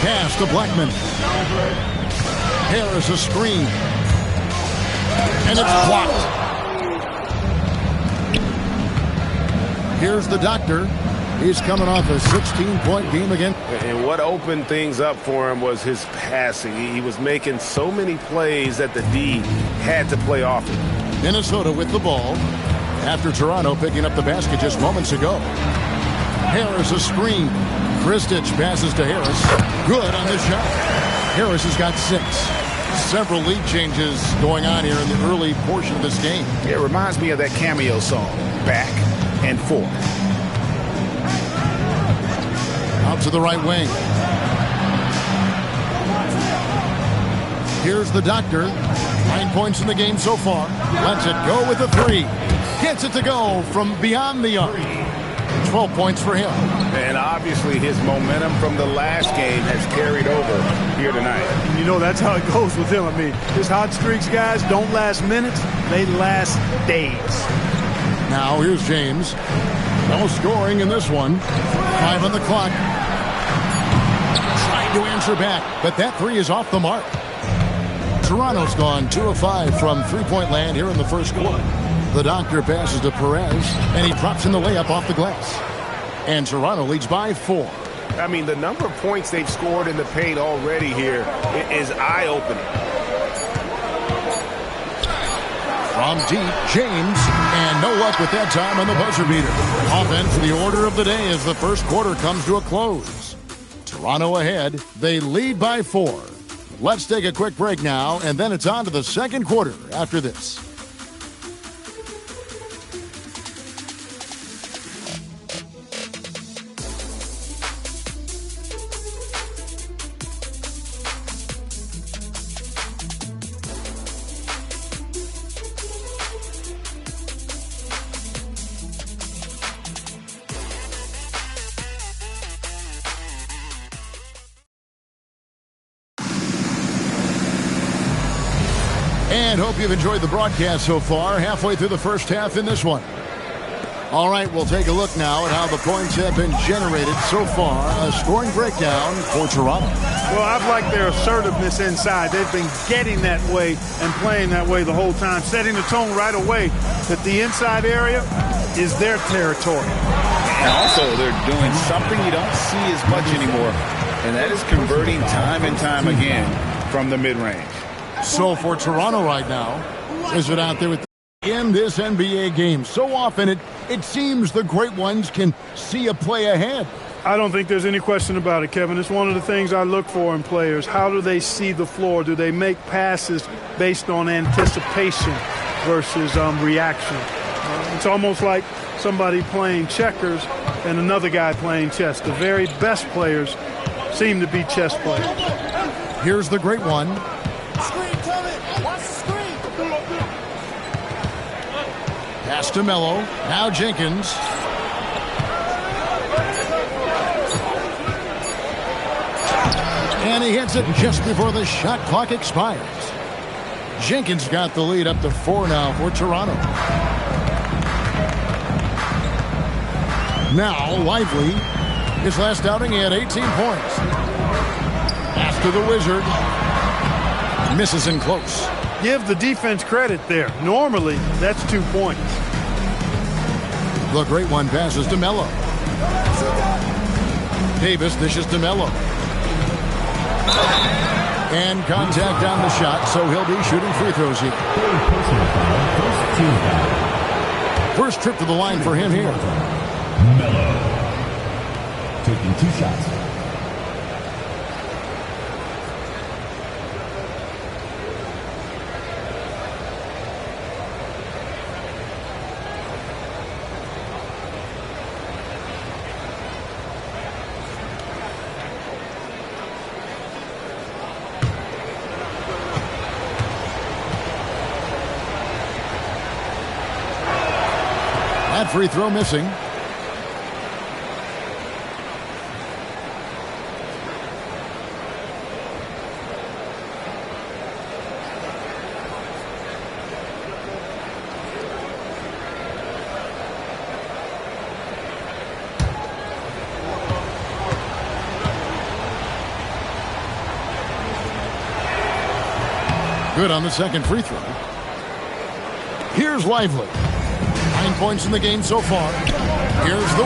Pass to Blackman. Harris a screen. And it's blocked. Here's the doctor. He's coming off a 16-point game again. And what opened things up for him was his passing. He was making so many plays that the D had to play off him. Minnesota with the ball after Toronto picking up the basket just moments ago. Harris a screen. Kristich passes to Harris. Good on the shot. Harris has got 6. Several lead changes going on here in the early portion of this game. It reminds me of that Cameo song, Back and Forth. Out to the right wing. Here's the doctor. 9 points in the game so far. Lets it go with a 3. Gets it to go from beyond the arc. 12 points for him. And obviously his momentum from the last game has carried over here tonight. You know, that's how it goes with him. I mean, his hot streaks, guys, don't last minutes. They last days. Now here's James. No scoring in this one. 5 on the clock. Trying to answer back, but that 3 is off the mark. Toronto's gone 2 of 5 from three-point land here in the first quarter. The doctor passes to Perez, and he drops in the layup off the glass. And Toronto leads by 4. I mean, the number of points they've scored in the paint already here is eye-opening. From deep, James, and no luck with that time on the buzzer beater. Offense, the order of the day as the first quarter comes to a close. Toronto ahead. They lead by 4. Let's take a quick break now, and then it's on to the second quarter after this. And hope you've enjoyed the broadcast so far. Halfway through the first half in this one. All right, we'll take a look now at how the points have been generated so far. A scoring breakdown for Toronto. Well, I've liked their assertiveness inside. They've been getting that way and playing that way the whole time, setting the tone right away that the inside area is their territory. And also, they're doing something you don't see as much anymore, and that is converting time and time again from the mid-range. So for Toronto right now, is it out there with in this NBA game? So often it seems the great ones can see a play ahead. I don't think there's any question about it, Kevin. It's one of the things I look for in players. How do they see the floor? Do they make passes based on anticipation versus reaction? It's almost like somebody playing checkers and another guy playing chess. The very best players seem to be chess players. Here's the great one. Pass to Melo. Now Jenkins. And he hits it just before the shot clock expires. Jenkins got the lead up to 4 now for Toronto. Now Lively. His last outing, he had 18 points. Pass to the Wizard. Misses in close. Give the defense credit there. Normally, that's 2 points. The great one passes to Melo. Davis dishes to Melo. And contact on the shot, so he'll be shooting free throws here. First trip to the line for him here. Melo taking 2 shots. That free throw missing. Good on the second free throw. Here's Lively. 9 points in the game so far. Here's the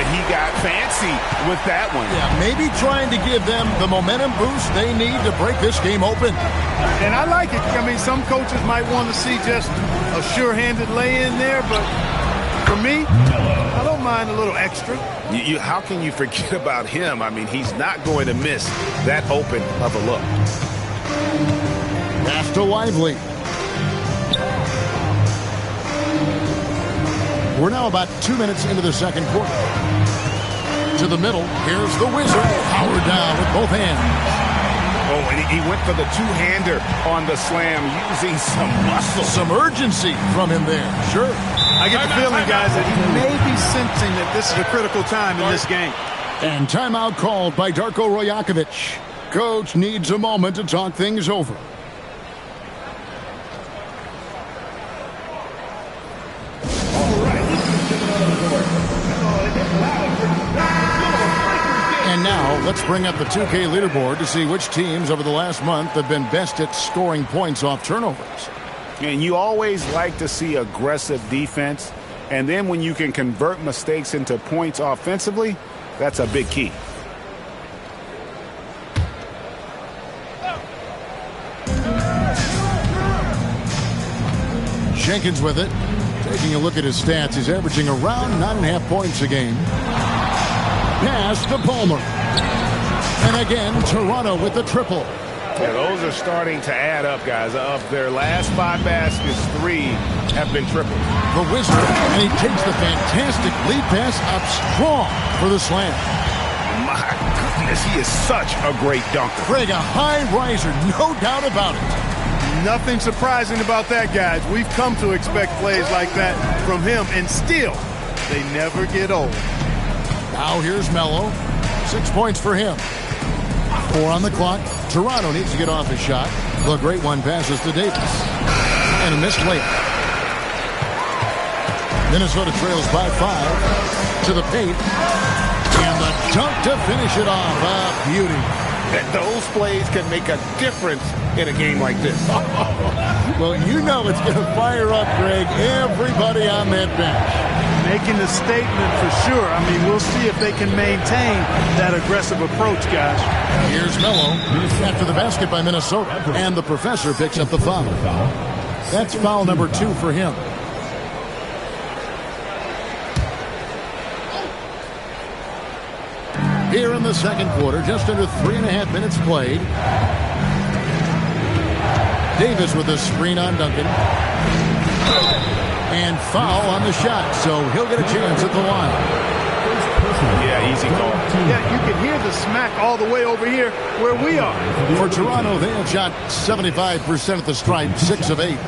He got fancy with that one. Yeah, maybe trying to give them the momentum boost they need to break this game open. And I like it. I mean, some coaches might want to see just a sure-handed lay-in there, but for me, I don't mind a little extra. How can you forget about him? I mean, he's not going to miss that open of a look. Pass to Lively. We're now about 2 minutes into the second quarter. To the middle, here's the Wizard. Powered down with both hands. Oh, and he went for the two-hander on the slam, using some muscle. Some urgency from him there, sure. I get the feeling, guys, that he may be sensing that this is a critical time in this game. And timeout called by Darko Rojakovic. Coach needs a moment to talk things over. And now, let's bring up the 2K leaderboard to see which teams over the last month have been best at scoring points off turnovers. And you always like to see aggressive defense. And then when you can convert mistakes into points offensively, that's a big key. Jenkins with it. Taking a look at his stats, he's averaging around 9.5 points a game. Pass to Palmer. And again, Toronto with the triple. Yeah, those are starting to add up, guys. Of their last 5 baskets, 3 have been triples. The Wizard, and he takes the fantastic lead pass up strong for the slam. My goodness, he is such a great dunker. Craig, a high riser, no doubt about it. Nothing surprising about that, guys. We've come to expect plays like that from him, and still, they never get old. Now here's Melo. 6 points for him. 4 on the clock. Toronto needs to get off his shot. The great one passes to Davis. And a missed layup. Minnesota trails by 5 to the paint. And the dunk to finish it off. A beauty. And those plays can make a difference in a game like this. Well, you know it's going to fire up, Greg, everybody on that bench. Making a statement for sure. I mean, we'll see if they can maintain that aggressive approach, guys. Here's Melo after the basket by Minnesota. And the professor picks up the foul. That's foul number 2 for him. Here in the second quarter, just under 3.5 minutes played. Davis with a screen on Duncan. And foul on the shot, so he'll get a chance at the line. Yeah, easy call. Yeah, you can hear the smack all the way over here where we are. For Toronto, they have shot 75% at the stripe, 6 of 8.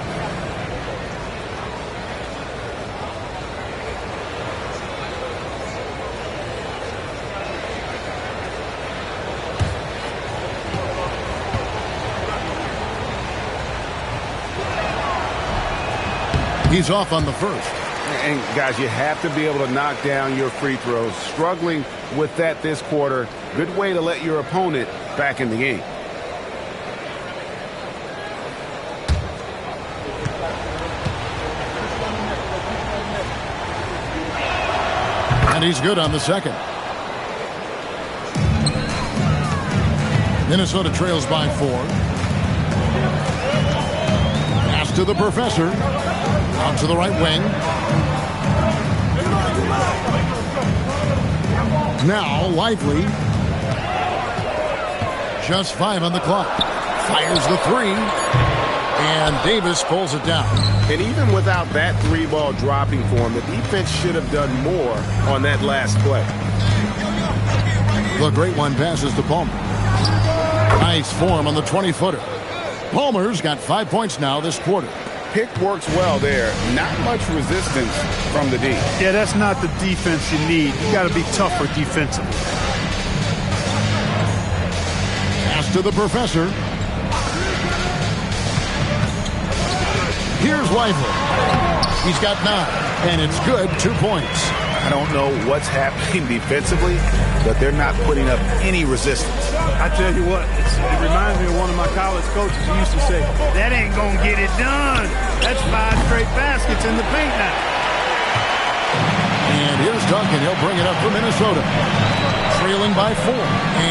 He's off on the first. And, guys, you have to be able to knock down your free throws. Struggling with that this quarter. Good way to let your opponent back in the game. And he's good on the second. Minnesota trails by 4. Pass to the professor. Out to the right wing. Now Lively. Just 5 on the clock. Fires the 3. And Davis pulls it down. And even without that 3-ball dropping for him, the defense should have done more on that last play. The great one passes to Palmer. Nice form on the 20-footer. Palmer's got 5 points now this quarter. Pick works well there. Not much resistance from the D. Yeah, that's not the defense you need. You got to be tougher defensively. Pass to the professor. Here's Lively. He's got 9, and it's good, 2 points. I don't know what's happening defensively, but they're not putting up any resistance. I tell you what, it reminds me of one of my college coaches who used to say, that ain't going to get it done. That's 5 straight baskets in the paint now. And here's Duncan. He'll bring it up for Minnesota. Trailing by 4.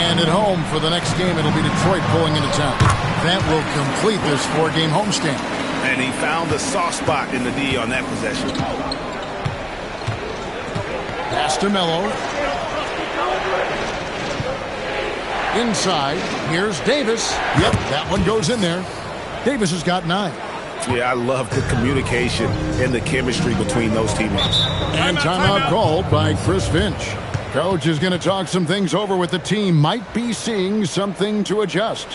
And at home for the next game, it'll be Detroit pulling into town. That will complete this 4-game homestand. And he found the soft spot in the D on that possession. Pass to Melo. Inside. Here's Davis. Yep, that one goes in there. Davis has got 9. Yeah, I love the communication and the chemistry between those teammates. And timeout called by Chris Finch. Coach is going to talk some things over with the team. Might be seeing something to adjust.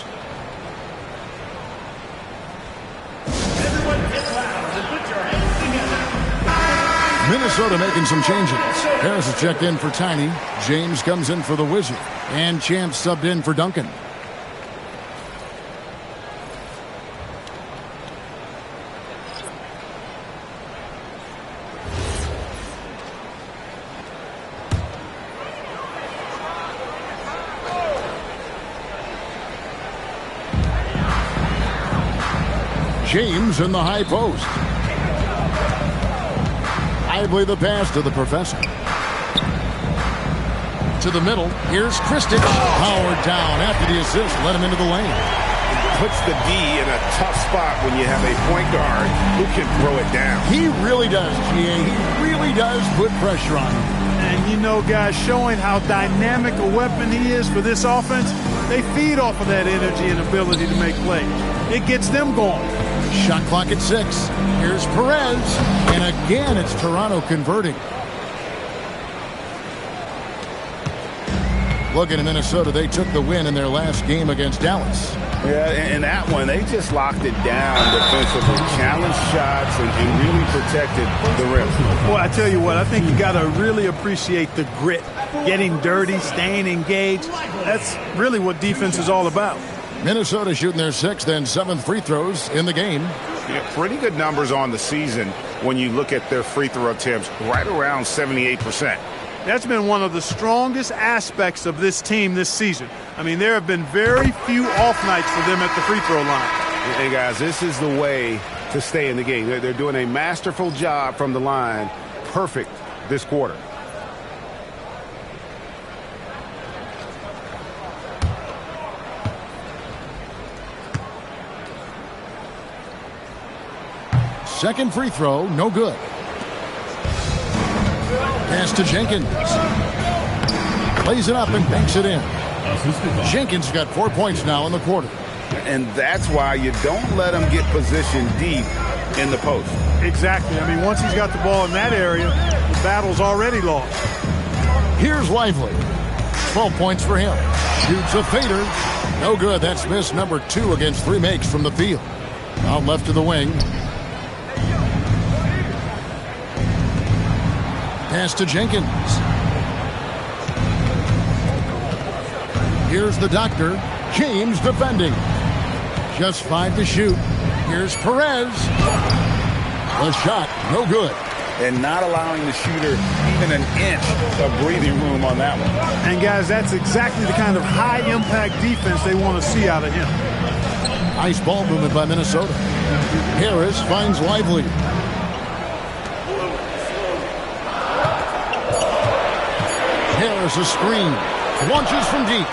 Minnesota making some changes. Harris is checked in for Tiny. James comes in for the Wizard. And Chance subbed in for Duncan. James in the high post. Lively the pass to the professor. To the middle. Here's Kristich. Powered down after the assist. Let him into the lane. Puts the D in a tough spot when you have a point guard who can throw it down. He really does, GA. He really does put pressure on him. And you know, guys, showing how dynamic a weapon he is for this offense, they feed off of that energy and ability to make plays. It gets them going. Shot clock at 6. Here's Perez. And again, it's Toronto converting. Looking at Minnesota, they took the win in their last game against Dallas. Yeah, in that one, they just locked it down defensively, challenged shots, and really protected the rim. Boy, I tell you what, I think you got to really appreciate the grit, getting dirty, staying engaged. That's really what defense is all about. Minnesota shooting their 6th and 7th free throws in the game. Yeah, pretty good numbers on the season when you look at their free throw attempts, right around 78%. That's been one of the strongest aspects of this team this season. I mean, there have been very few off nights for them at the free throw line. Hey, guys, this is the way to stay in the game. They're doing a masterful job from the line. Perfect this quarter. Second free throw, no good. Pass to Jenkins. Plays it up and banks it in. Jenkins got 4 points now in the quarter. And that's why you don't let him get positioned deep in the post. Exactly. I mean, once he's got the ball in that area, the battle's already lost. Here's Lively. 12 points for him. Shoots a fader. No good. That's miss number 2 against 3 makes from the field. Out left to the wing. Pass to Jenkins. Here's the doctor. James defending. Just 5 to shoot. Here's Perez. The shot, no good. And not allowing the shooter even an inch of breathing room on that one. And, guys, that's exactly the kind of high-impact defense they want to see out of him. Nice ball movement by Minnesota. Harris finds Lively. Harris a screen. Launches from deep.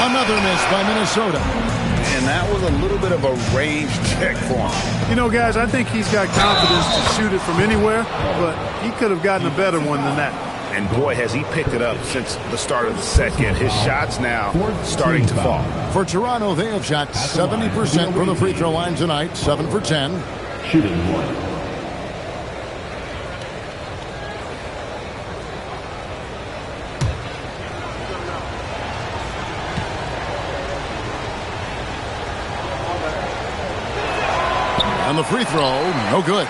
Another miss by Minnesota. And that was a little bit of a range check for him. You know, guys, I think he's got confidence to shoot it from anywhere, but he could have gotten a better one than that. And, boy, has he picked it up since the start of the second. His shots now starting to fall. For Toronto, they have shot 70% from the free throw line tonight, 7 for 10. Shooting 1. On the free throw, no good.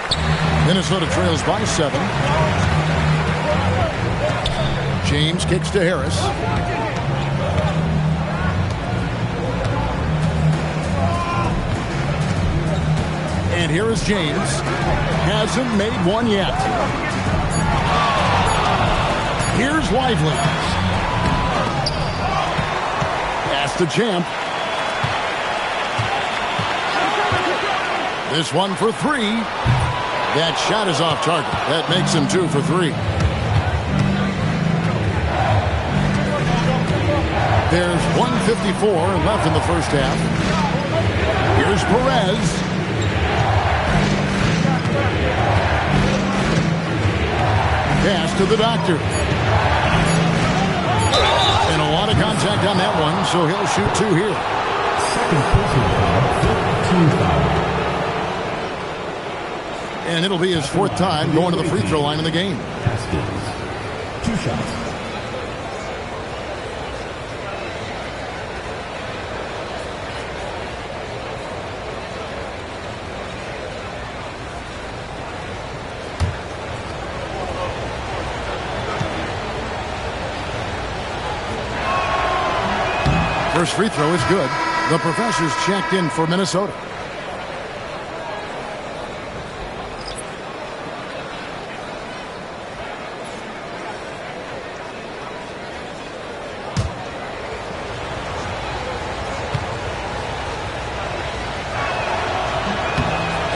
Minnesota trails by 7. James kicks to Harris. And here is James. Hasn't made one yet. gets lively. Pass to Champ. This one for three. That shot is off target. That makes him 2 for 3. There's 1:54 left in the first half. Here's Perez. Pass to the doctor. And a lot of contact on that one, so he'll shoot 2 here. Second personal foul, team foul. And it'll be his 4th time going to the free throw line in the game. Haskins, 2 shots. First free throw is good. The professor's checked in for Minnesota.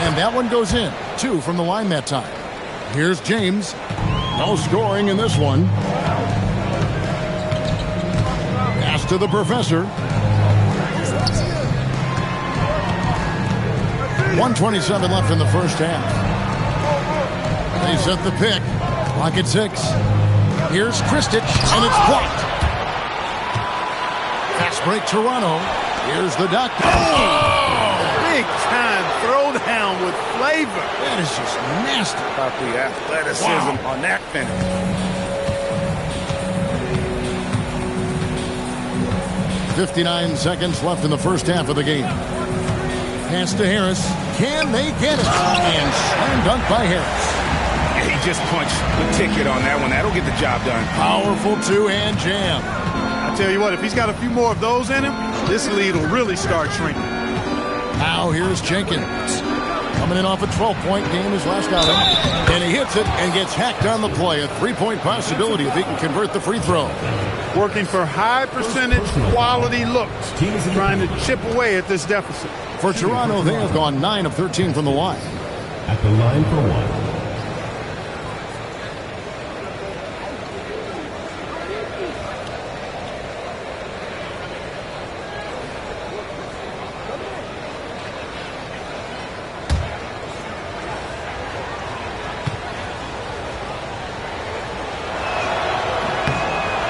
And that one goes in. 2 from the line that time. Here's James. No scoring in this one. Pass to the professor. 1:27 left in the first half. They set the pick. Clock at 6. Here's Kristich, and it's blocked. Fast break Toronto. Here's the doctor. Big time throwdown with flavor. That is just nasty. About the athleticism on that finish. 59 seconds left in the first half of the game. Pass to Harris. Can they get it? And slam dunk by Harris. He just punched the ticket on that one. That'll get the job done. Powerful two-hand jam. I tell you what, if he's got a few more of those in him, this lead will really start shrinking. Now here's Jenkins. Coming in off a 12-point game his last outing. And he hits it and gets hacked on the play. A 3-point possibility if he can convert the free throw. Working for high percentage quality looks. Trying to chip away at this deficit. For Toronto, they have gone 9 of 13 from the line. At the line for 1.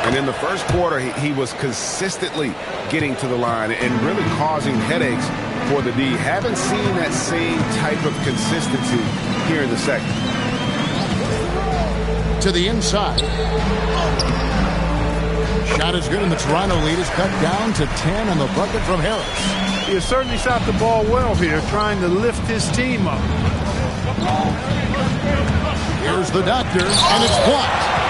And in the first quarter, he was consistently getting to the line and really causing headaches for the D. Haven't seen that same type of consistency here in the second. To the inside. Shot is good, and the Toronto lead is cut down to 10 on the bucket from Harris. He has certainly shot the ball well here, trying to lift his team up. Here's the doctor, and it's blocked.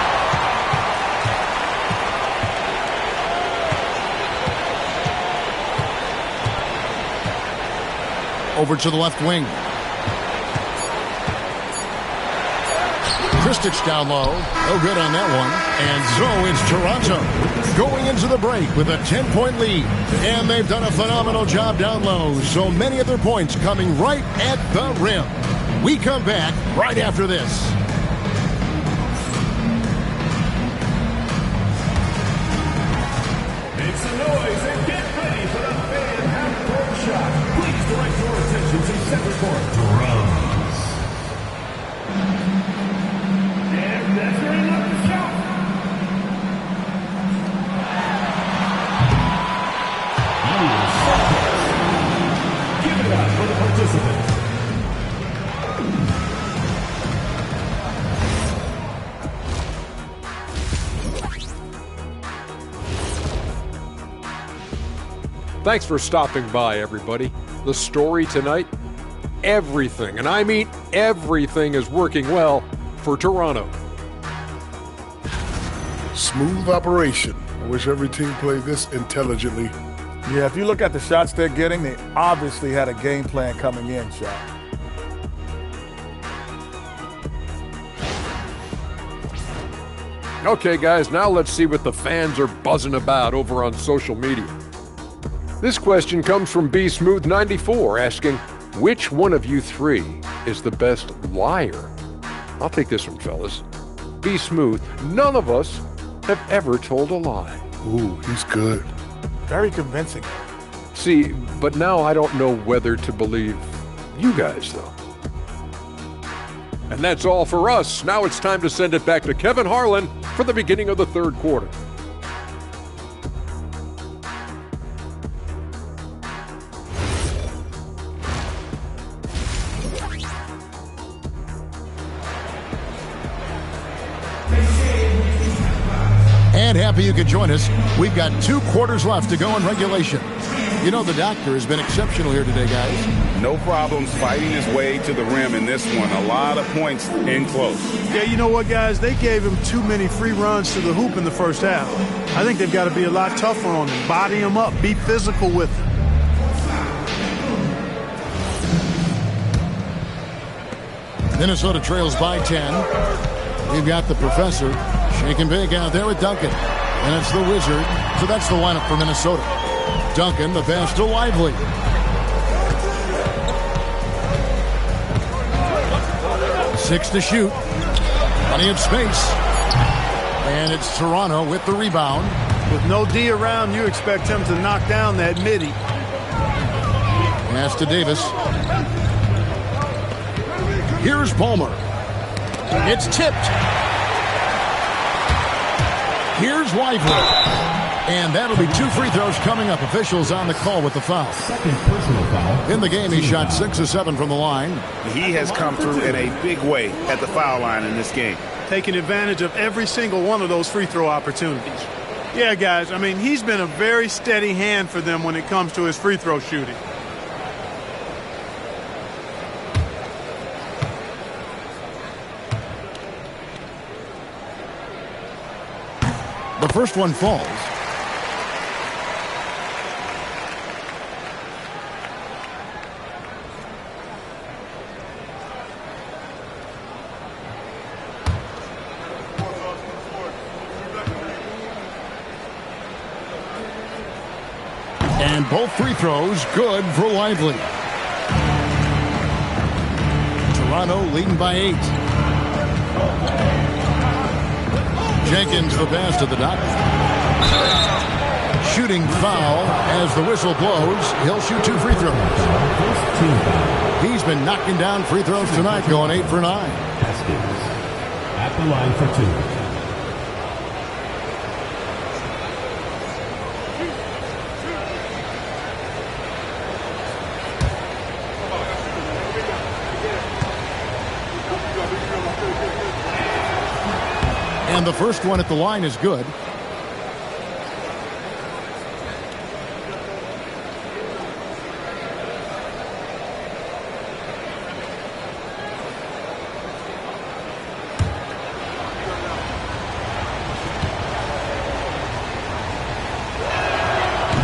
Over to the left wing. Kristich down low. No good on that one. And so it's Toronto going into the break with a 10-point lead. And they've done a phenomenal job down low. So many of their points coming right at the rim. We come back right after this. Make some noise and get ready for the fan half-court shot. Please direct your attention to center court. Drums. And that's where he left the shot. Give it up for the participants. Thanks for stopping by, everybody. The story tonight, everything, and I mean everything, is working well for Toronto. Smooth operation. I wish every team played this intelligently. Yeah, if you look at the shots they're getting, they obviously had a game plan coming in, Shaq. Okay, guys, now let's see what the fans are buzzing about over on social media. This question comes from B-Smooth94 asking, which one of you three is the best liar? I'll take this one, fellas. B-Smooth, none of us have ever told a lie. Ooh, he's good. Very convincing. See, but now I don't know whether to believe you guys, though. And that's all for us. Now it's time to send it back to Kevin Harlan for the beginning of the third quarter. And happy you could join us. We've got 2 quarters left to go in regulation. You know, the doctor has been exceptional here today, guys. No problems fighting his way to the rim in this one. A lot of points in close. Yeah, you know what, guys? They gave him too many free runs to the hoop in the first half. I think they've got to be a lot tougher on him. Body him up. Be physical with him. Minnesota trails by 10. We've got the professor shaking big out there with Duncan. And it's the Wizard. So that's the lineup for Minnesota. Duncan, the pass to Lively. Six to shoot. Plenty of space. And it's Toronto with the rebound. With no D around, you expect him to knock down that midi. Pass to Davis. Here's Palmer. It's tipped. Here's Lively. And that'll be 2 free throws coming up. Officials on the call with the foul. Second personal foul. In the game, he shot 6 of 7 from the line. He has come through in a big way at the foul line in this game. Taking advantage of every single one of those free throw opportunities. Yeah, guys, I mean, he's been a very steady hand for them when it comes to his free throw shooting. The first one falls. And both free throws good for Lively. Toronto leading by 8. Jenkins the pass to the dot. Shooting foul as the whistle blows. He'll shoot 2 free throws. He's been knocking down free throws tonight, going 8 for 9. Haskins at the line for 2. And the first one at the line is good.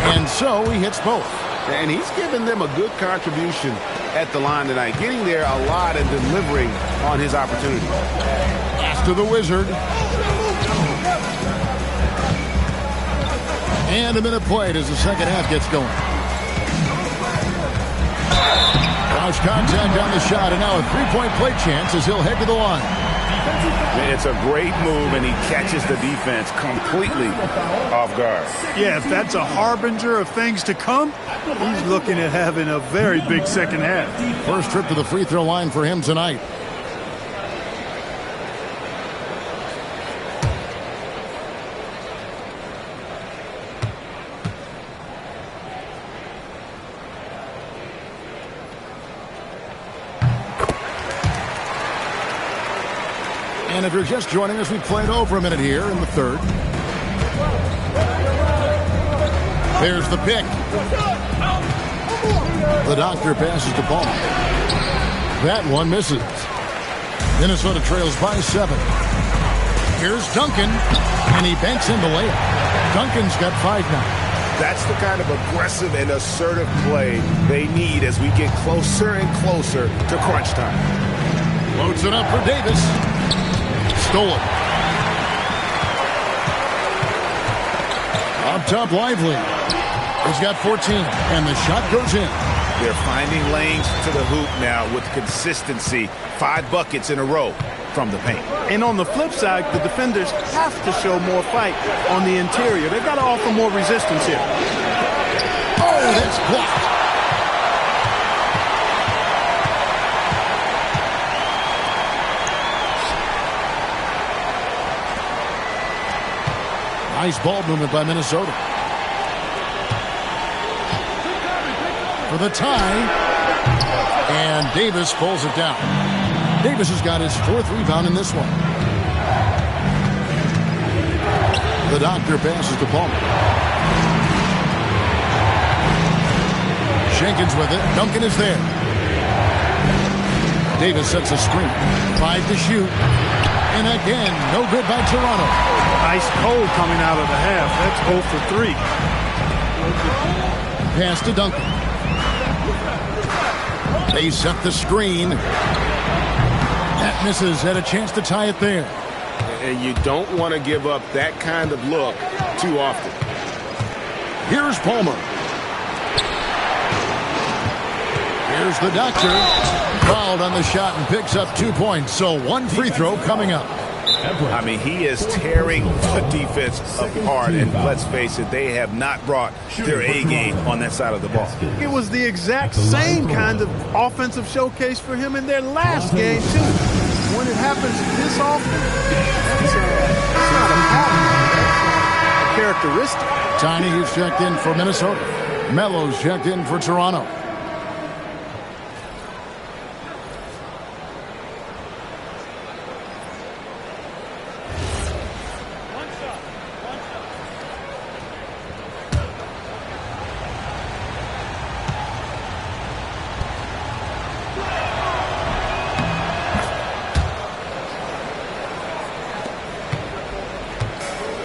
And so he hits both. And he's given them a good contribution at the line tonight, getting there a lot and delivering on his opportunity. Pass to the Wizard. And a minute played as the second half gets going. Roush contact on the shot, and now a three-point play chance as he'll head to the line. It's a great move, and he catches the defense completely off guard. Yeah, if that's a harbinger of things to come, he's looking at having a very big second half. First trip to the free throw line for him tonight. And if you're just joining us, we played over a minute here in the third. There's the pick. The doctor passes to Ball. That one misses. Minnesota trails by 7. Here's Duncan, and he banks in the layup. Duncan's got 5 now. That's the kind of aggressive and assertive play they need as we get closer and closer to crunch time. Loads it up for Davis. Stolen. up Lively. He's got 14, and the shot goes in. They're finding lanes to the hoop now with consistency. 5 buckets in a row from the paint. And on the flip side, the defenders have to show more fight on the interior. They've got to offer more resistance here. Oh, that's blocked. Nice ball movement by Minnesota. For the tie. And Davis pulls it down. Davis has got his 4th rebound in this one. The doctor passes to Palmer. Jenkins with it. Duncan is there. Davis sets a screen. 5 to shoot. And again, no good by Toronto. Ice cold coming out of the half. That's 0 for 3. Pass to Duncan. They set the screen. That misses. Had a chance to tie it there. And you don't want to give up that kind of look too often. Here's Palmer. Here's the doctor. Fouled on the shot and picks up 2 points. So 1 free throw coming up. I mean, he is tearing the defense apart, and let's face it, they have not brought their A game on that side of the ball. It was the exact same kind of offensive showcase for him in their last game, too. When it happens this often, it's not a pattern, a characteristic. Tiny is checked in for Minnesota. Melo's checked in for Toronto.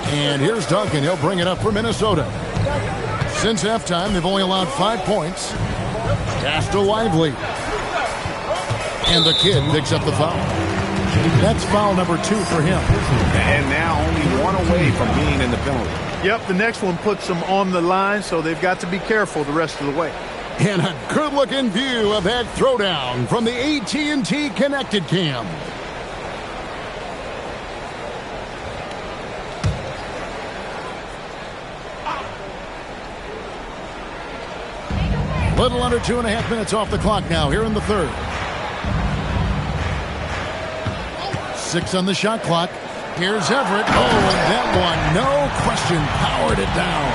And here's Duncan. He'll bring it up for Minnesota. Since halftime, they've only allowed 5 points. Pass to Lively. And the kid picks up the foul. That's foul number 2 for him. And now only 1 away from being in the penalty. Yep, the next one puts them on the line, so they've got to be careful the rest of the way. And a good-looking view of that throwdown from the AT&T Connected Cam. Little under 2.5 minutes off the clock now here in the third. 6 on the shot clock. Here's Everett. Oh, and that one, no question, powered it down.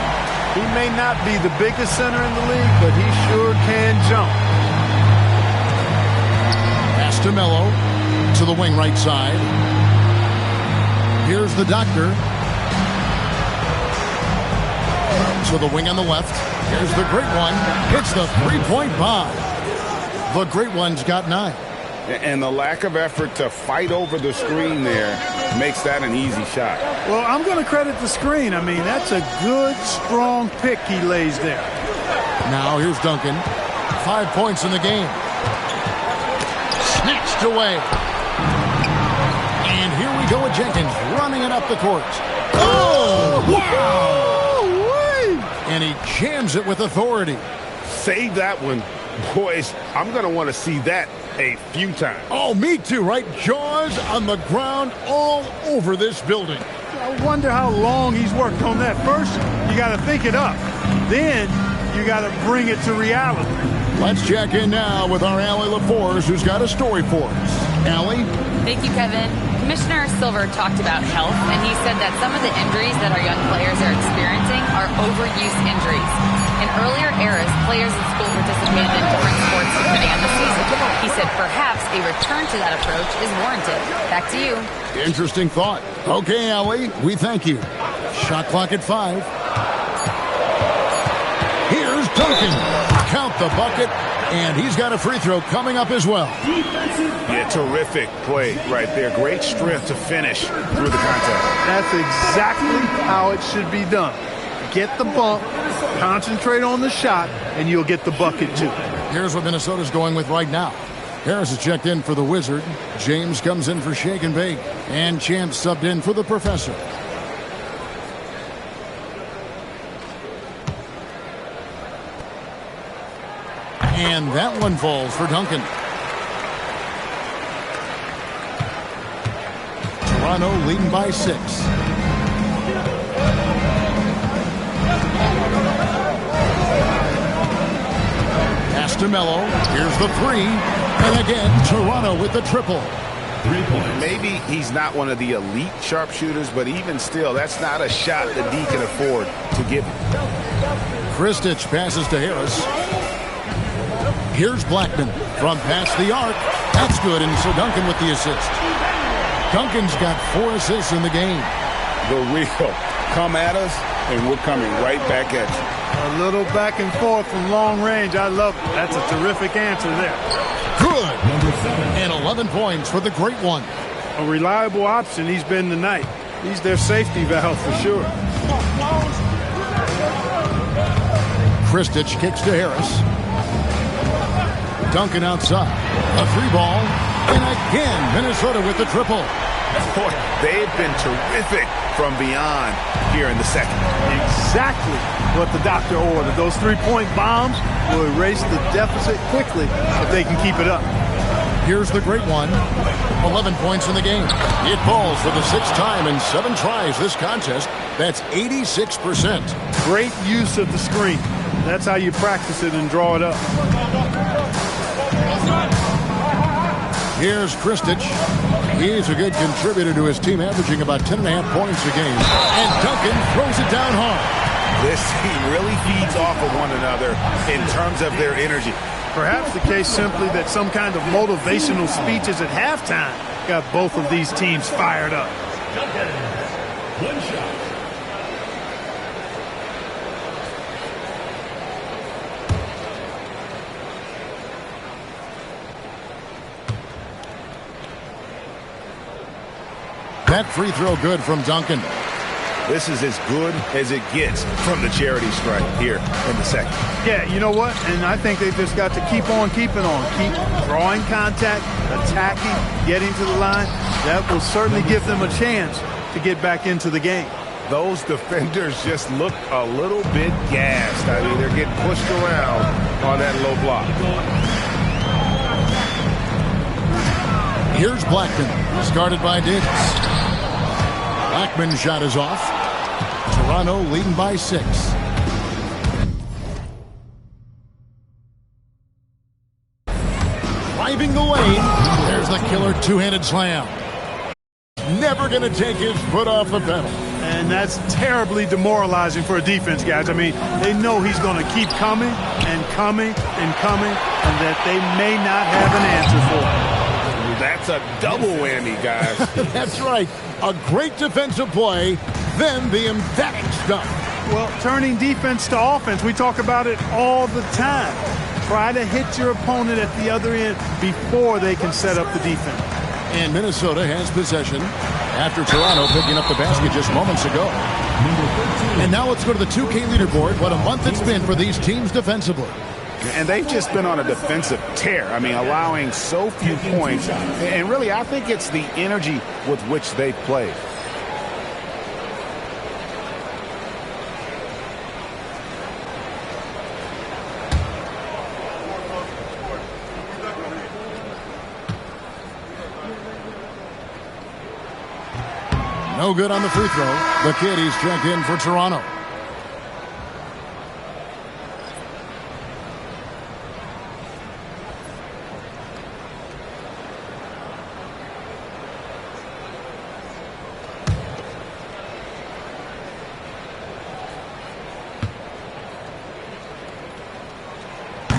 He may not be the biggest center in the league, but he sure can jump. Pass to Melo to the wing right side. Here's the doctor. To the wing on the left. Here's the great one. Hits the three-point bomb. The great one's got 9. And the lack of effort to fight over the screen there makes that an easy shot. Well, I'm going to credit the screen. I mean, that's a good, strong pick he lays there. Now here's Duncan. 5 points in the game. Snatched away. And here we go with Jenkins running it up the court. Oh, wow! And he jams it with authority. Save that one. Boys, I'm going to want to see that a few times. Oh, me too, right? Jaws on the ground all over this building. I wonder how long he's worked on that. First, you got to think it up. Then, you got to bring it to reality. Let's check in now with our Allie LaForce, who's got a story for us. Allie? Thank you, Kevin. Commissioner Silver talked about health, and he said that some of the injuries that our young players are experiencing are overuse injuries. In earlier eras, players in school participated in different sports depending on the season. He said perhaps a return to that approach is warranted. Back to you. Interesting thought. Okay, Allie, we thank you. Shot clock at 5. Here's Duncan. Count the bucket, and he's got a free throw coming up as well. Yeah, terrific play right there. Great strength to finish through the contact. That's exactly how it should be done. Get the bump, concentrate on the shot, and you'll get the bucket too. Here's what Minnesota's going with right now. Harris is checked in for the Wizard. James comes in for Shake and Bake. And Champ subbed in for the Professor. And that one falls for Duncan. Toronto leading by 6. Pass to Melo. Here's the 3. And again, Toronto with the triple. 3 points. Maybe he's not one of the elite sharpshooters, but even still, that's not a shot that D can afford to give him. Kristich passes to Harris. Here's Blackman from past the arc. That's good, and so Duncan with the assist. Duncan's got 4 assists in the game. The real come at us, and we're coming right back at you. A little back and forth from long range. I love it. That's a terrific answer there. Good. And 11 points for the great one. A reliable option he's been tonight. He's their safety valve for sure. Kristich kicks to Harris. Duncan outside. A 3-ball. And again, Minnesota with the triple. Boy, they've been terrific from beyond here in the second. Exactly what the doctor ordered. Those 3-point bombs will erase the deficit quickly if they can keep it up. Here's the great one. 11 points in the game. It falls for the 6th time in 7 tries this contest. That's 86%. Great use of the screen. That's how you practice it and draw it up. Here's Kristich. He's a good contributor to his team, averaging about 10.5 points a game. And Duncan throws it down hard. This team really feeds off of one another in terms of their energy. Perhaps the case simply that some kind of motivational speeches at halftime got both of these teams fired up. Duncan, 1 shot. That free throw good from Duncan. This is as good as it gets from the charity stripe here in the second. Yeah, you know what? And I think they've just got to keep on keeping on. Keep drawing contact, attacking, getting to the line. That will certainly give them a chance to get back into the game. Those defenders just look a little bit gassed. I mean, they're getting pushed around on that low block. Here's Blackman, started by Diggs. Blackman's shot is off. Toronto leading by 6. Driving the lane. There's the killer 2-handed slam. Never going to take his foot off the pedal. And that's terribly demoralizing for a defense, guys. I mean, they know he's going to keep coming and coming and coming, and that they may not have an answer for it. That's a double whammy, guys. That's right. A great defensive play, then the emphatic stuff. Well, turning defense to offense, we talk about it all the time. Try to hit your opponent at the other end before they can set up the defense. And Minnesota has possession after Toronto picking up the basket just moments ago. And now let's go to the 2K leaderboard. What a month it's been for these teams defensively. And they've just been on a defensive tear. I mean, allowing so few points. And really, I think it's the energy with which they've played. No good on the free throw. The kid, he's checked in for Toronto.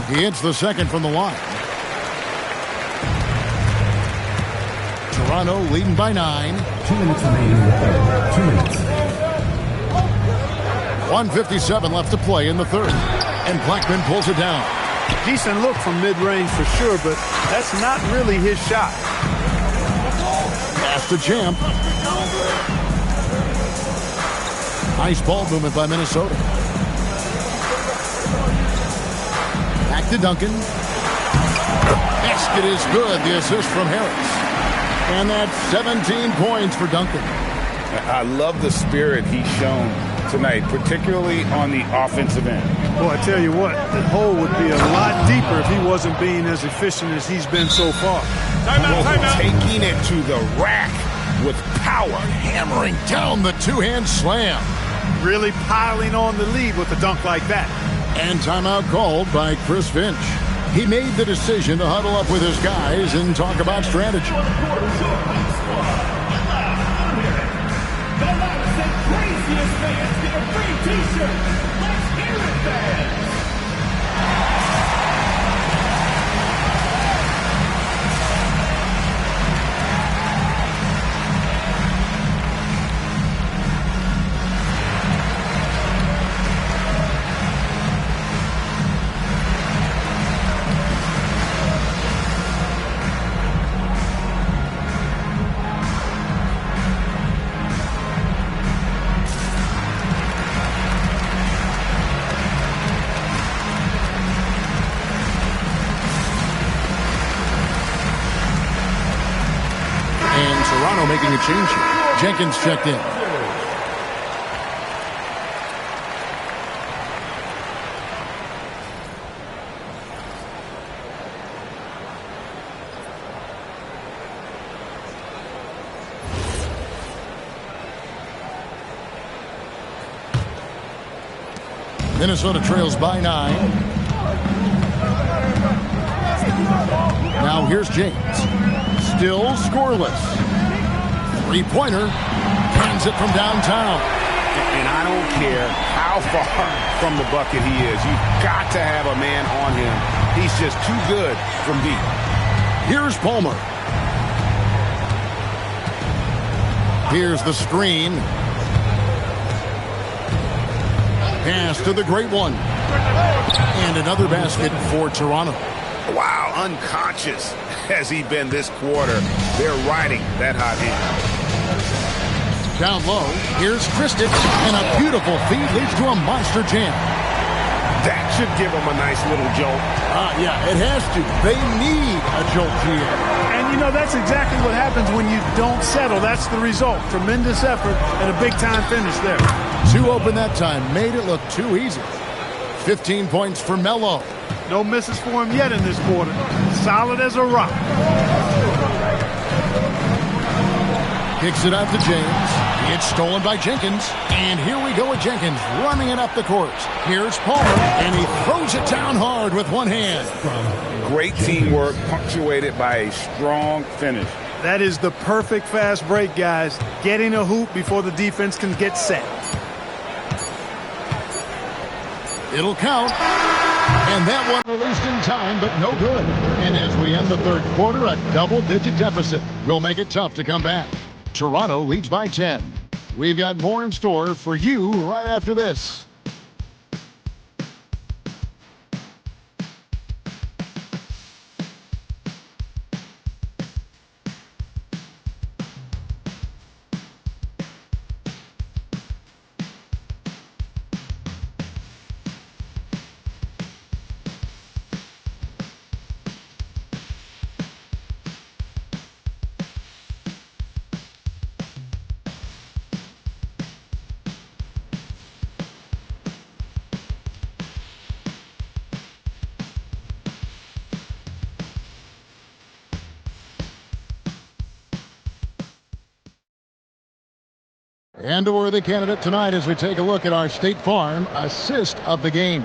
He hits the second from the line. Toronto leading by 9. 2 minutes remaining in the third. 2 minutes. 1:57 left to play in the third. And Blackman pulls it down. Decent look from mid-range for sure, but that's not really his shot. Pass to Champ. Nice ball movement by Minnesota. Back to Duncan. Basket is good. The assist from Harris. And that's 17 points for Duncan. I love the spirit he's shown tonight, particularly on the offensive end. Boy, I tell you what, the hole would be a lot deeper if he wasn't being as efficient as he's been so far. Timeout. Taking it to the rack with power. Hammering down the two-hand slam. Really piling on the lead with a dunk like that. And timeout called by Chris Finch. He made the decision to huddle up with his guys and talk about strategy. The loudest and craziest fans get a free t-shirt. Let's hear it, fans. Toronto making a change here. Jenkins checked in. Minnesota trails by 9. Now here's James. Still scoreless. Three-pointer. Hands it from downtown. And I don't care how far from the bucket he is. You've got to have a man on him. He's just too good from deep. Here's Palmer. Here's the screen. Pass to the great one. And another basket for Toronto. Wow, unconscious has he been this quarter. They're riding that hot hand. Down low, here's Kristic, and a beautiful feed leads to a monster jam. That should give them a nice little jolt. Yeah, it has to. They need a jolt here. And, you know, that's exactly what happens when you don't settle. That's the result. Tremendous effort and a big-time finish there. Too open that time. Made it look too easy. 15 points for Melo. No misses for him yet in this quarter. Solid as a rock. Kicks it out to James. It's stolen by Jenkins. And here we go with Jenkins running it up the court. Here's Palmer, and he throws it down hard with one hand. Great teamwork punctuated by a strong finish. That is the perfect fast break, guys. Getting a hoop before the defense can get set. It'll count. And that one released in time, but no good. And as we end the third quarter, a double-digit deficit will make it tough to come back. Toronto leads by 10. We've got more in store for you right after this. And a worthy candidate tonight as we take a look at our State Farm assist of the game.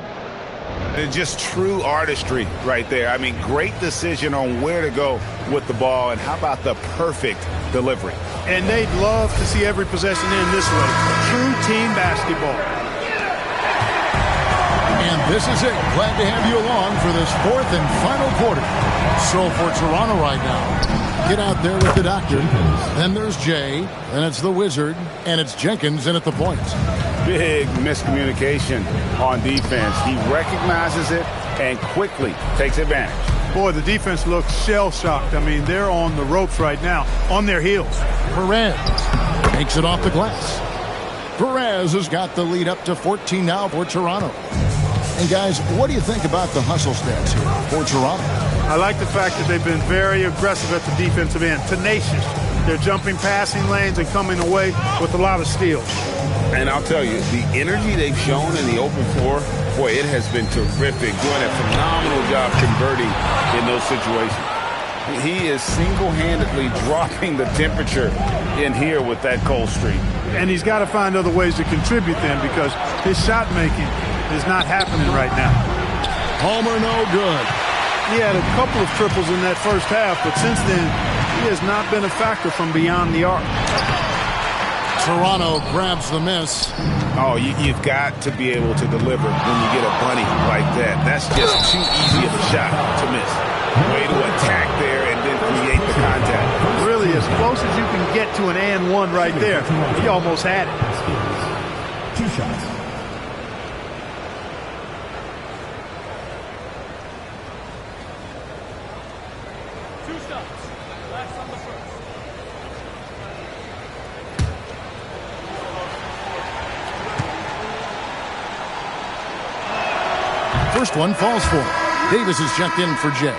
And just true artistry right there. I mean, great decision on where to go with the ball, and how about the perfect delivery? And they'd love to see every possession in this way. True team basketball. And this is it. Glad to have you along for this fourth and final quarter. So for Toronto right now, get out there with the doctor. Then there's Jay, then it's the Wizard, and it's Jenkins in at the point. Big miscommunication on defense. He recognizes it and quickly takes advantage. Boy, the defense looks shell-shocked. I mean, they're on the ropes right now, on their heels. Perez takes it off the glass. Perez has got the lead up to 14 now for Toronto. And guys, what do you think about the hustle stats here for Toronto? I like the fact that they've been very aggressive at the defensive end, tenacious. They're jumping passing lanes and coming away with a lot of steals. And I'll tell you, the energy they've shown in the open floor, boy, it has been terrific, doing a phenomenal job converting in those situations. He is single-handedly dropping the temperature in here with that cold streak. And he's got to find other ways to contribute then, because his shot making is not happening right now. Homer no good. He had a couple of triples in that first half, but since then, he has not been a factor from beyond the arc. Toronto grabs the miss. Oh, you've got to be able to deliver when you get a bunny like that. That's just too easy of a shot to miss. Way to attack there and then create the contact. Really, as close as you can get to an and one right there. He almost had it. 2 shots. First one falls for him. Davis is checked in for Jay.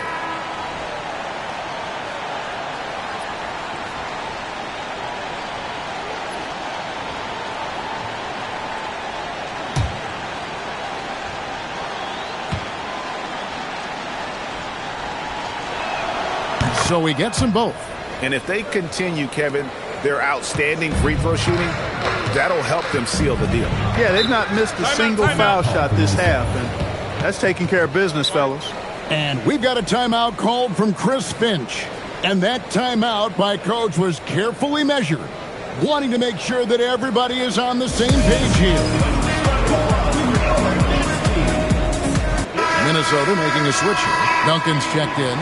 So he gets them both. And if they continue, Kevin, their outstanding free throw shooting, that'll help them seal the deal. Yeah, they've not missed a single foul shot this half, and that's taking care of business, fellas. And we've got a timeout called from Chris Finch. And that timeout by Coach was carefully measured, wanting to make sure that everybody is on the same page here. Minnesota making a switch here. Duncan's checked in.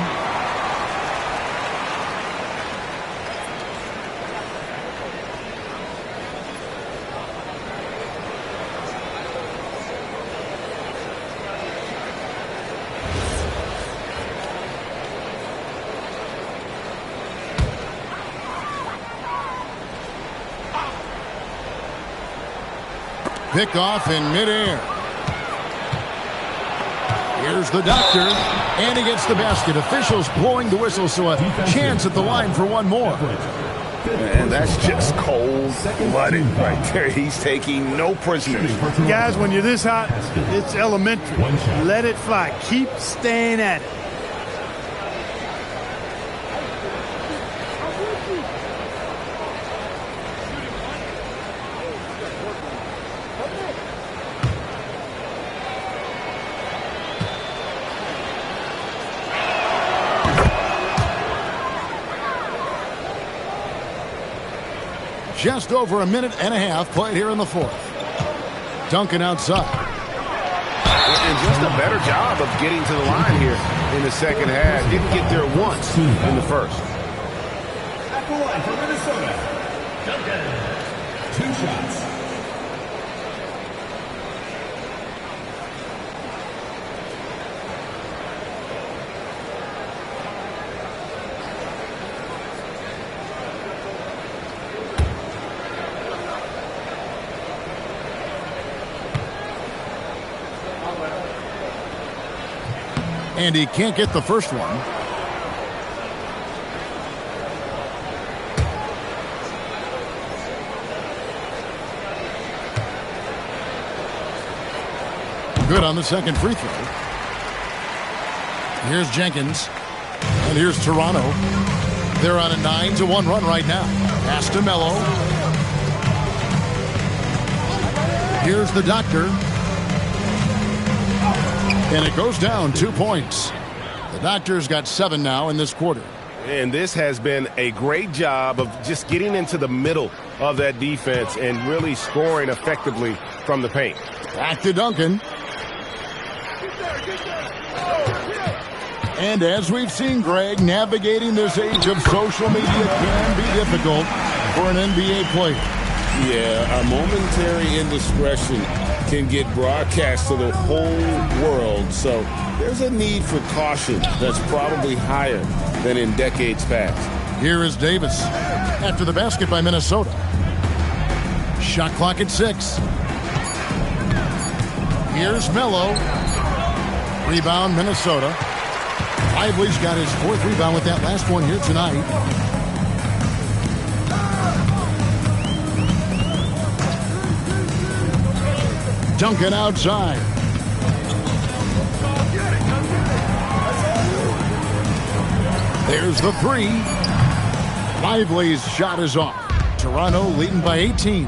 Pick off in midair. Here's the doctor, and he gets the basket. Officials blowing the whistle, so a chance at the line for one more. And that's just cold-blooded right there. He's taking no prisoners. Guys, when you're this hot, it's elementary. Let it fly. Keep staying at it. Just over a minute and a half played here in the fourth. Duncan outside. And just a better job of getting to the line here in the second half. Didn't get there once in the first. At the line for Minnesota, Duncan. 2 shots. And he can't get the first one. Good on the second free throw. Here's Jenkins. And here's Toronto. They're on a 9-1 run right now. Pass to Melo. Here's the doctor. And it goes down 2 points. The Doctor's got 7 now in this quarter. And this has been a great job of just getting into the middle of that defense and really scoring effectively from the paint. Back to Duncan. And as we've seen, Greg, navigating this age of social media can be difficult for an NBA player. Yeah, a momentary indiscretion can get broadcast to the whole world. So there's a need for caution that's probably higher than in decades past. Here is Davis after the basket by Minnesota. Shot clock at 6. Here's Melo. Rebound, Minnesota. Lively's got his 4th rebound with that last one here tonight. Duncan outside. There's the three. Lively's shot is off. Toronto leading by 18.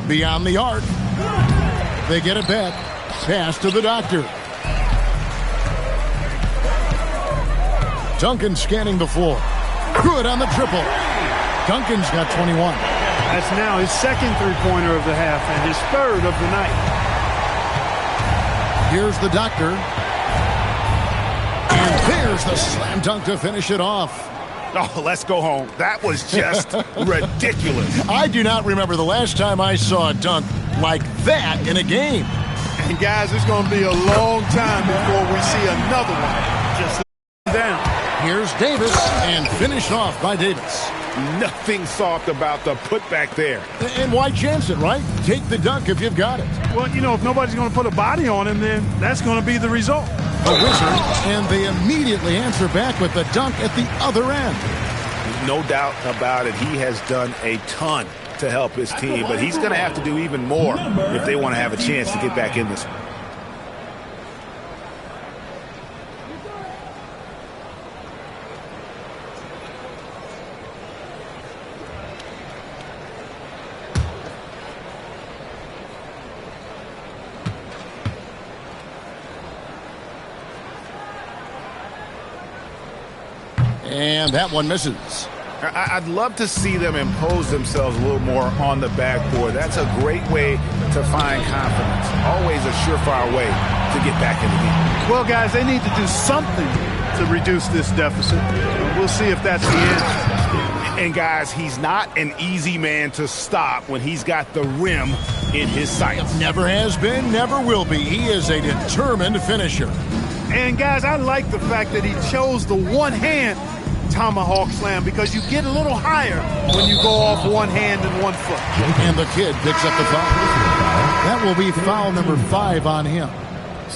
Beyond the arc. They get it back. Pass to the doctor. Duncan scanning the floor. Good on the triple. Duncan's got 21. That's now his second three-pointer of the half and his third of the night. Here's the doctor. And there's the slam dunk to finish it off. Oh, let's go home. That was just ridiculous. I do not remember the last time I saw a dunk like that in a game. And guys, it's going to be a long time before we see another one. Just down. Here's Davis, and finished off by Davis. Nothing soft about the putback there. And why chance it, right? Take the dunk if you've got it. Well, you know, if nobody's going to put a body on him, then that's going to be the result. The Wizard, and they immediately answer back with the dunk at the other end. No doubt about it. He has done a ton to help his team, but he's going to have to do even more if they want to have a chance to get back in this one. And that one misses. I'd love to see them impose themselves a little more on the backboard. That's a great way to find confidence. Always a surefire way to get back in the game. Well, guys, they need to do something to reduce this deficit. We'll see if that's the answer. And, guys, he's not an easy man to stop when he's got the rim in his sights. Never has been, never will be. He is a determined finisher. And, guys, I like the fact that he chose the one-hand tomahawk slam because you get a little higher when you go off one hand and 1 foot. And the kid picks up the foul. That will be foul number 5 on him.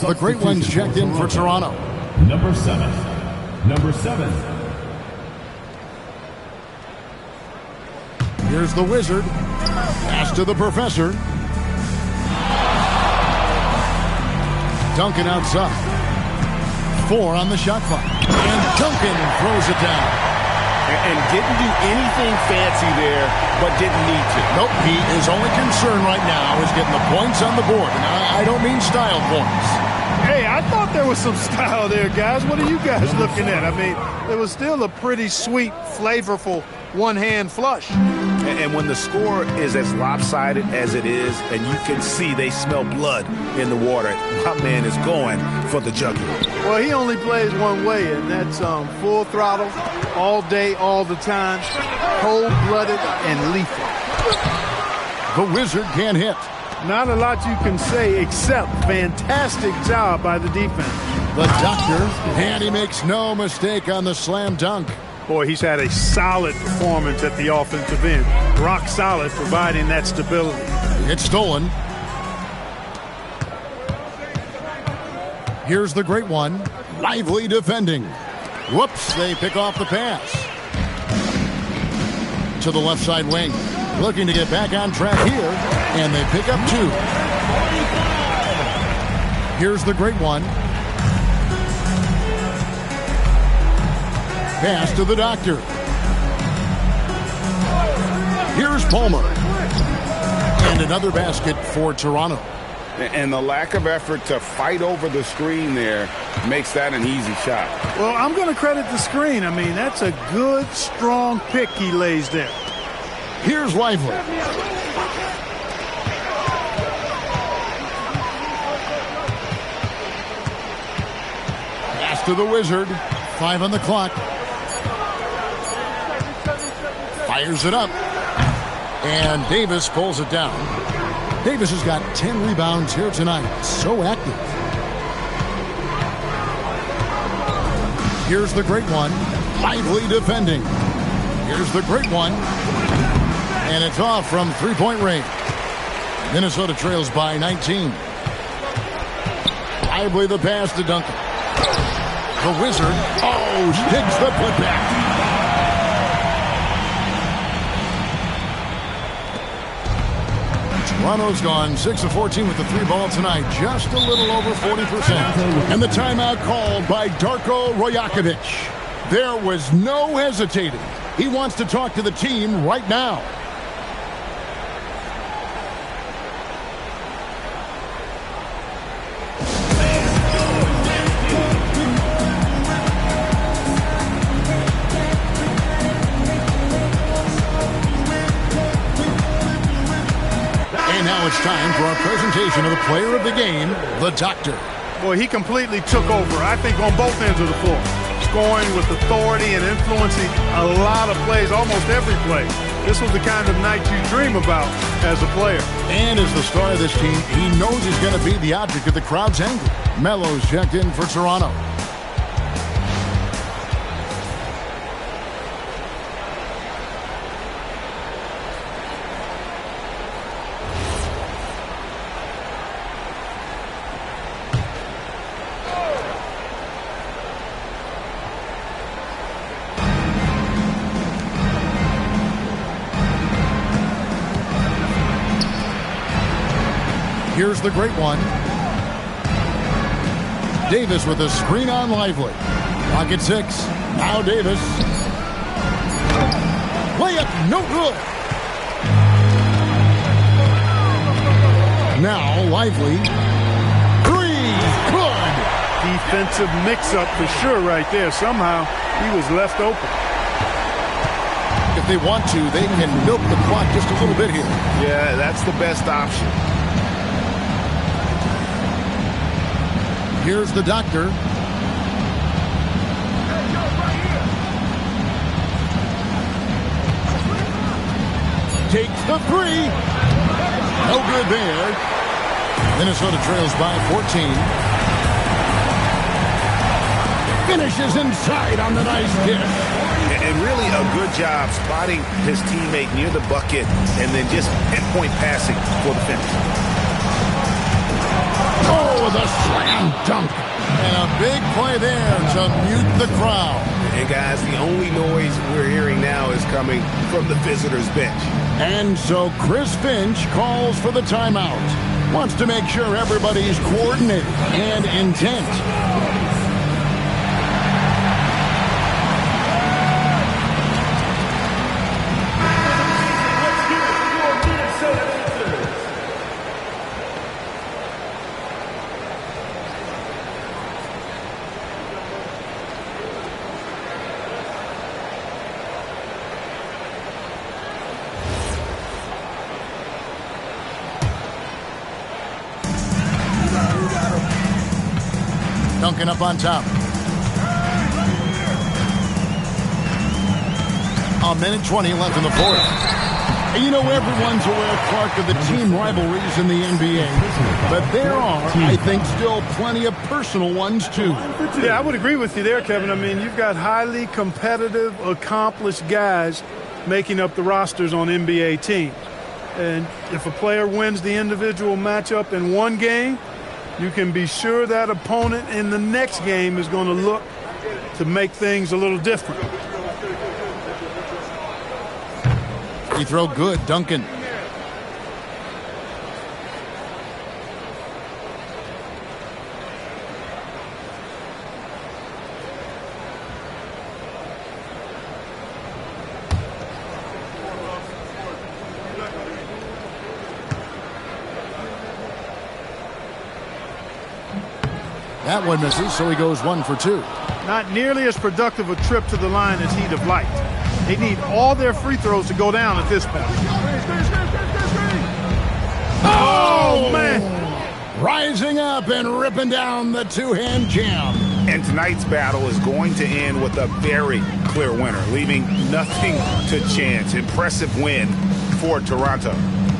The great one's checked in for Toronto. Number 7. Number 7. Here's the Wizard. Pass to the Professor. Duncan outside. 4 on the shot clock. And Duncan throws it down. And didn't do anything fancy there, but didn't need to. Nope, his only concern right now is getting the points on the board. And I don't mean style points. Hey, I thought there was some style there, guys. What are you guys looking at? I mean, it was still a pretty sweet, flavorful one-hand flush. And when the score is as lopsided as it is, and you can see they smell blood in the water, my man is going for the jugular. Well, he only plays one way, and that's full throttle, all day, all the time, cold-blooded and lethal. The Wizard can't hit. Not a lot you can say except fantastic job by the defense. The doctor, and he makes no mistake on the slam dunk. Boy, he's had a solid performance at the offensive end. Rock solid, providing that stability. It's stolen. Here's the great one. Lively defending. Whoops, they pick off the pass. To the left side wing. Looking to get back on track here. And they pick up 2. Here's the great one. Pass to the doctor. Here's Palmer. And another basket for Toronto. And the lack of effort to fight over the screen there makes that an easy shot. Well, I'm going to credit the screen. I mean, that's a good, strong pick he lays there. Here's Lively. Pass to the Wizard. 5 on the clock. Fires it up. And Davis pulls it down. Davis has got 10 rebounds here tonight. So active. Here's the great one. Lively defending. Here's the great one. And it's off from three-point range. Minnesota trails by 19. Lively the pass to Duncan. The Wizard. Oh, hits the putback. Toronto's gone 6 of 14 with the 3-ball tonight, just a little over 40%. And the timeout called by Darko Rajakovic. There was no hesitating. He wants to talk to the team right now. And now it's time for our presentation of the player of the game, the doctor. Boy, he completely took over, I think, on both ends of the floor. Scoring with authority and influencing a lot of plays, almost every play. This was the kind of night you dream about as a player. And as the star of this team, he knows he's going to be the object of the crowd's anger. Melo's checked in for Toronto. Here's the great one. Davis with a screen on Lively. Pocket 6. Now Davis. Layup, no good. Now Lively. 3, good. Defensive mix-up for sure right there. Somehow he was left open. If they want to, they can milk the clock just a little bit here. Yeah, that's the best option. Here's the doctor. Takes the 3. No good there. Minnesota trails by 14. Finishes inside on the nice dish. And really a good job spotting his teammate near the bucket and then just pinpoint passing for the finish. Oh, the slam dunk. And a big play there to mute the crowd. And guys, the only noise we're hearing now is coming from the visitors' bench. And so Chris Finch calls for the timeout. Wants to make sure everybody's coordinated and intent. Duncan up on top. A minute 20 left in the fourth. And you know, everyone's aware, Clark, of the team rivalries in the NBA. But there are, I think, still plenty of personal ones, too. Yeah, I would agree with you there, Kevin. I mean, you've got highly competitive, accomplished guys making up the rosters on NBA teams. And if a player wins the individual matchup in one game, you can be sure that opponent in the next game is going to look to make things a little different. Free throw good, Duncan. That one misses, so he goes 1 for 2. Not nearly as productive a trip to the line as he'd have liked. They need all their free throws to go down at this point. Oh, man! Rising up and ripping down the two-hand jam. And tonight's battle is going to end with a very clear winner, leaving nothing to chance. Impressive win for Toronto.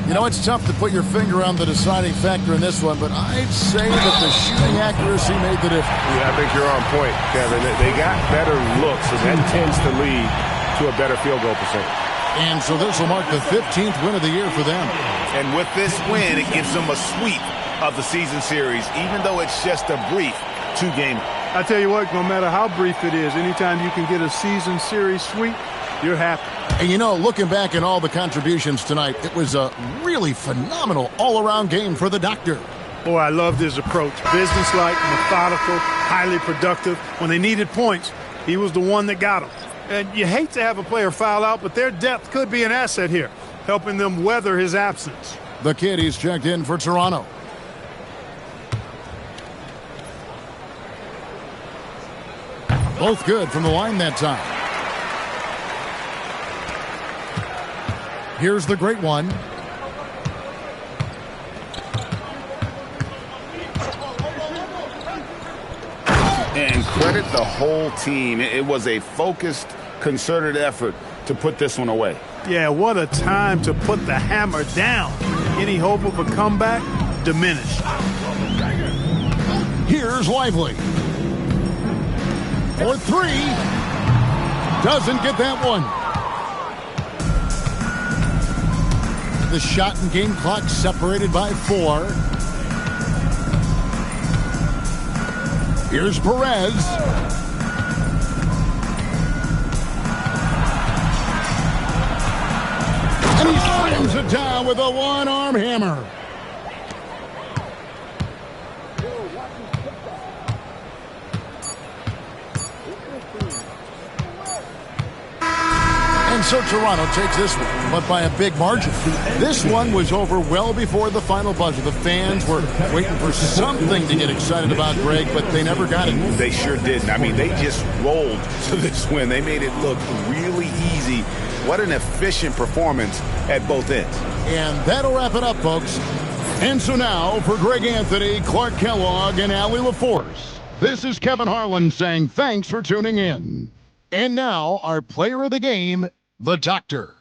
You know, it's tough to put your finger on the deciding factor in this one, but I'd say that the shooting accuracy made the difference. Yeah, I think you're on point, Kevin. They got better looks, and that tends to lead to a better field goal percentage. And so this will mark the 15th win of the year for them. And with this win, it gives them a sweep of the season series, even though it's just a brief two-game. I tell you what, no matter how brief it is, anytime you can get a season series sweep, you're happy. And, you know, looking back at all the contributions tonight, it was a really phenomenal all-around game for the Doctor. Boy, I loved his approach. Businesslike, methodical, highly productive. When they needed points, he was the one that got them. And you hate to have a player foul out, but their depth could be an asset here, helping them weather his absence. The kid, he's checked in for Toronto. Both good from the line that time. Here's the great one. And credit the whole team. It was a focused, concerted effort to put this one away. Yeah, what a time to put the hammer down. Any hope of a comeback diminished. Here's Lively. For three. Doesn't get that one. The shot and game clock separated by 4. Here's Perez. And he slams it down with a one-arm hammer. And so Toronto takes this one, but by a big margin. This one was over well before the final buzzer. The fans were waiting for something to get excited about, Greg, but they never got it. They sure didn't. I mean, they just rolled to this win. They made it look really easy. What an efficient performance at both ends. And that'll wrap it up, folks. And so now, for Greg Anthony, Clark Kellogg, and Allie LaForce, this is Kevin Harlan saying thanks for tuning in. And now, our player of the game, the Doctor.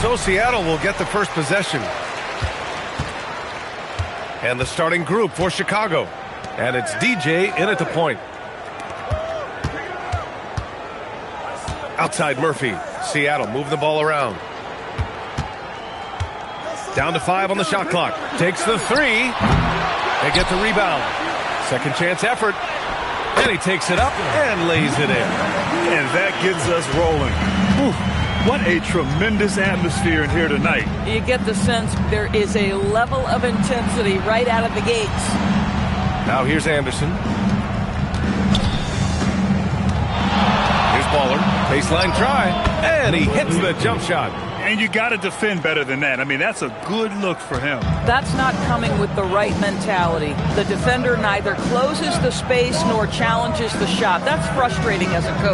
So Seattle will get the first possession. And the starting group for Chicago. And it's DJ in at the point. Outside Murphy. Seattle moving the ball around. Down to 5 on the shot clock. Takes the 3. They get the rebound. Second chance effort. And he takes it up and lays it in. And that gets us rolling. Whew, what a tremendous atmosphere in here tonight. You get the sense there is a level of intensity right out of the gates. Now here's Anderson. Here's Baller. Baseline try. And he hits the jump shot. And you got to defend better than that. I mean, that's a good look for him. That's not coming with the right mentality. The defender neither closes the space nor challenges the shot. That's frustrating as a coach.